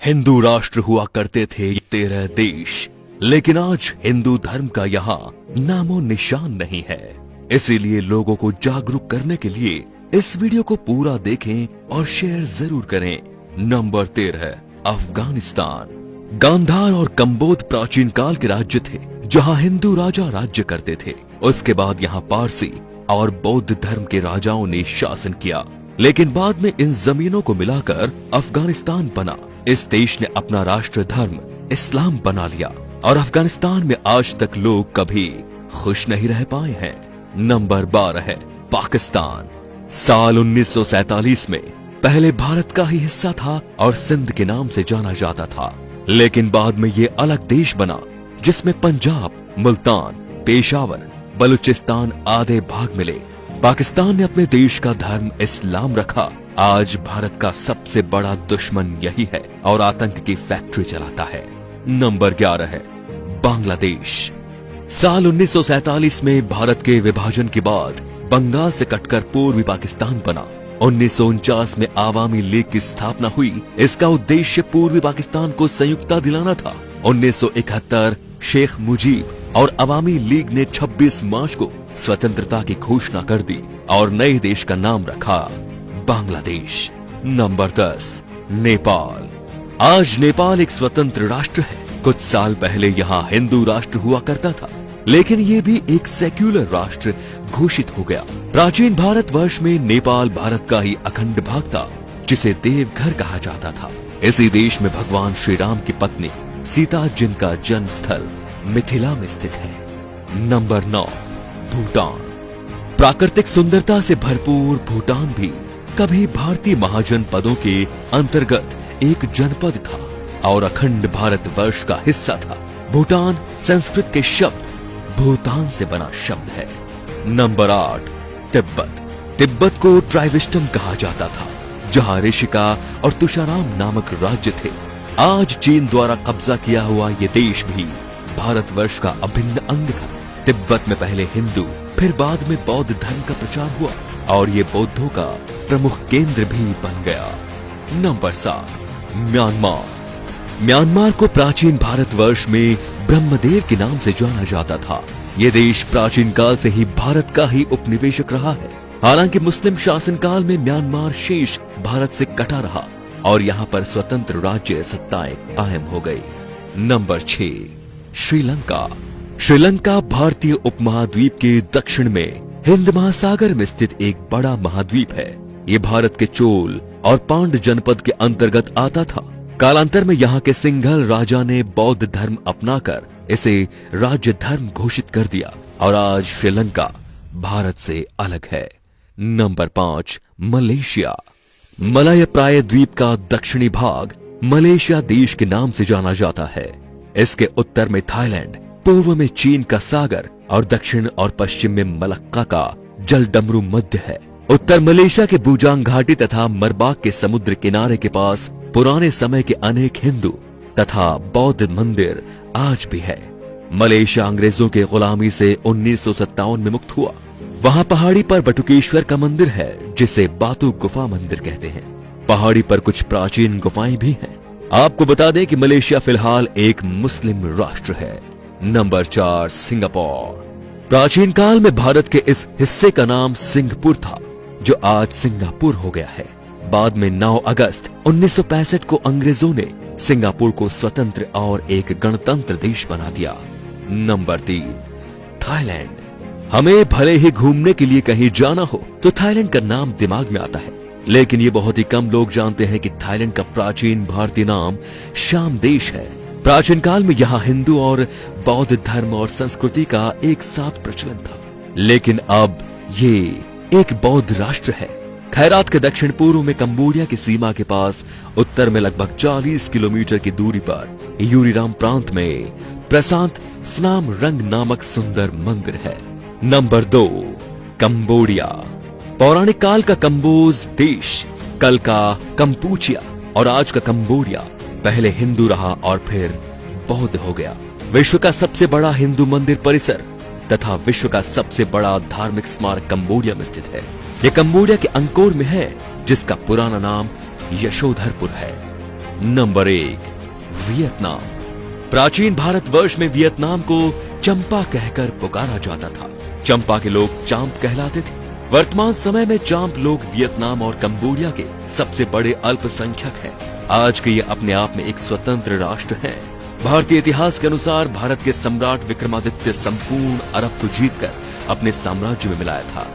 हिंदू राष्ट्र हुआ करते थे 13 देश, लेकिन आज हिंदू धर्म का यहाँ नामो निशान नहीं है। इसीलिए लोगों को जागरूक करने के लिए इस वीडियो को पूरा देखें और शेयर जरूर करें। नंबर 13, अफगानिस्तान। गांधार और कंबोध प्राचीन काल के राज्य थे जहाँ हिंदू राजा राज्य करते थे। उसके बाद यहाँ पारसी और बौद्ध धर्म के राजाओं ने शासन किया, लेकिन बाद में इन जमीनों को मिलाकर अफगानिस्तान बना। इस देश ने अपना राष्ट्र धर्म इस्लाम बना लिया और अफगानिस्तान में आज तक लोग कभी खुश नहीं रह पाए हैं। नंबर 12 है पाकिस्तान। साल 1947 में पहले भारत का ही हिस्सा था और सिंध के नाम से जाना जाता था, लेकिन बाद में ये अलग देश बना जिसमें पंजाब, मुल्तान, पेशावर, बलूचिस्तान आदि भाग मिले। पाकिस्तान ने अपने देश का धर्म इस्लाम रखा। आज भारत का सबसे बड़ा दुश्मन यही है और आतंक की फैक्ट्री चलाता है। नंबर 11 है बांग्लादेश। साल 1947 में भारत के विभाजन के बाद बंगाल से कटकर पूर्वी पाकिस्तान बना। 1949 में आवामी लीग की स्थापना हुई। इसका उद्देश्य पूर्वी पाकिस्तान को संयुक्ता दिलाना था। 1971 शेख मुजीब और अवामी लीग ने 26 मार्च को स्वतंत्रता की घोषणा कर दी और नए देश का नाम रखा बांग्लादेश। नंबर 10, नेपाल। आज नेपाल एक स्वतंत्र राष्ट्र है। कुछ साल पहले यहाँ हिंदू राष्ट्र हुआ करता था, लेकिन ये भी एक सेक्युलर राष्ट्र घोषित हो गया। प्राचीन भारतवर्ष में नेपाल भारत का ही अखंड भाग था, जिसे देवघर कहा जाता था। इसी देश में भगवान श्री राम की पत्नी सीता, जिनका जन्म स्थल मिथिला में स्थित है। नंबर 9, भूटान। प्राकृतिक सुंदरता से भरपूर भूटान भी कभी भारतीय महाजनपदों के अंतर्गत एक जनपद था और अखंड भारतवर्ष का हिस्सा था। भूटान संस्कृत के शब्द भूतान से बना शब्द है। नंबर 8, तिब्बत। तिब्बत को ट्राइविस्टम कहा जाता था, जहां ऋषिका और तुषाराम नामक राज्य थे। आज चीन द्वारा कब्जा किया हुआ ये देश भी भारतवर्ष का अभिन्न अंग था। तिब्बत में पहले हिंदू, फिर बाद में बौद्ध धर्म का प्रचार हुआ और ये बौद्धों का प्रमुख केंद्र भी बन गया। Number 7, Myanmar. म्यांमार को प्राचीन भारतवर्ष में ब्रह्मदेव के नाम से जाना जाता था। ये देश प्राचीन काल से ही भारत का ही उपनिवेशक रहा है। हालांकि मुस्लिम शासन काल में म्यांमार शेष भारत से कटा रहा और यहाँ पर स्वतंत्र राज्य सत्ताएं कायम हो गई। नंबर 6, श्रीलंका। श्रीलंका भारतीय उपमहाद्वीप के दक्षिण में हिंद महासागर में स्थित एक बड़ा महाद्वीप है। ये भारत के चोल और पांड जनपद के अंतर्गत आता था। कालांतर में यहाँ के सिंघल राजा ने बौद्ध धर्म अपनाकर इसे राज्य धर्म घोषित कर दिया और आज श्रीलंका भारत से अलग है। Number 5, Malaysia. मलय प्राय द्वीप का दक्षिणी भाग मलेशिया देश के नाम से जाना जाता है। इसके उत्तर में थाईलैंड, पूर्व में चीन का सागर और दक्षिण और पश्चिम में मलक्का का जलडमरू मध्य है। उत्तर मलेशिया के बुजांग घाटी तथा मरबाक के समुद्र किनारे के पास पुराने समय के अनेक हिंदू तथा बौद्ध मंदिर आज भी है। मलेशिया अंग्रेजों के गुलामी से 1957 में मुक्त हुआ। वहाँ पहाड़ी पर बटुकेश्वर का मंदिर है, जिसे बातू गुफा मंदिर कहते हैं। पहाड़ी पर कुछ प्राचीन गुफाएं भी हैं। आपको बता दें कि मलेशिया फिलहाल एक मुस्लिम राष्ट्र है। Number 4, Singapore. प्राचीन काल में भारत के इस हिस्से का नाम सिंहपुर था, जो आज सिंगापुर हो गया है। बाद में 9 अगस्त 1965 को अंग्रेजों ने सिंगापुर को स्वतंत्र और एक गणतंत्र देश बना दिया। Number 3, Thailand. हमें भले ही घूमने के लिए कहीं जाना हो तो थाईलैंड का नाम दिमाग में आता है, लेकिन ये बहुत ही कम लोग जानते हैं कि थाईलैंड का प्राचीन भारतीय नाम श्याम देश है। प्राचीन काल में यहाँ हिंदू और बौद्ध धर्म और संस्कृति का एक साथ प्रचलन था, लेकिन अब ये एक बौद्ध राष्ट्र है। खैरात के दक्षिण पूर्व में कंबोडिया की सीमा के पास उत्तर में लगभग 40 किलोमीटर की दूरी पर यूरीराम प्रांत में प्रशांत फनाम रंग नामक सुंदर मंदिर है। Number 2, Cambodia. पौराणिक काल का कंबोज देश, कल का कंपूचिया और आज का कंबोडिया पहले हिंदू रहा और फिर बौद्ध हो गया। विश्व का सबसे बड़ा हिंदू मंदिर परिसर तथा विश्व का सबसे बड़ा धार्मिक स्मारक कंबोडिया में स्थित है। यह कंबोडिया के अंकोर में है, जिसका पुराना नाम यशोधरपुर है। Number 1, Vietnam. प्राचीन भारतवर्ष में वियतनाम को चंपा कहकर पुकारा जाता था। चंपा के लोग चांप कहलाते थे। वर्तमान समय में चांप लोग वियतनाम और कंबोडिया के सबसे बड़े अल्पसंख्यक हैं। आज के ये अपने आप में एक स्वतंत्र राष्ट्र हैं। भारतीय इतिहास के अनुसार भारत के सम्राट विक्रमादित्य संपूर्ण अरब को जीतकर अपने साम्राज्य में मिलाया था।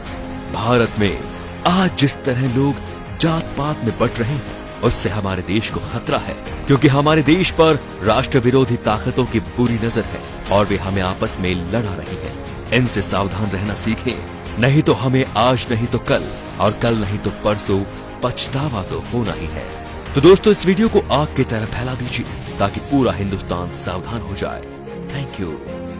भारत में आज जिस तरह लोग जात पात में बट रहे हैं, उससे हमारे देश को खतरा है, क्योंकि हमारे देश पर राष्ट्र विरोधी ताकतों की बुरी नजर है और वे हमें आपस में लड़ा रही हैं। इनसे सावधान रहना सीखें, नहीं तो हमें आज नहीं तो कल और कल नहीं तो परसों पछतावा तो होना ही है। तो दोस्तों, इस वीडियो को आग की तरह फैला दीजिए ताकि पूरा हिंदुस्तान सावधान हो जाए। Thank you.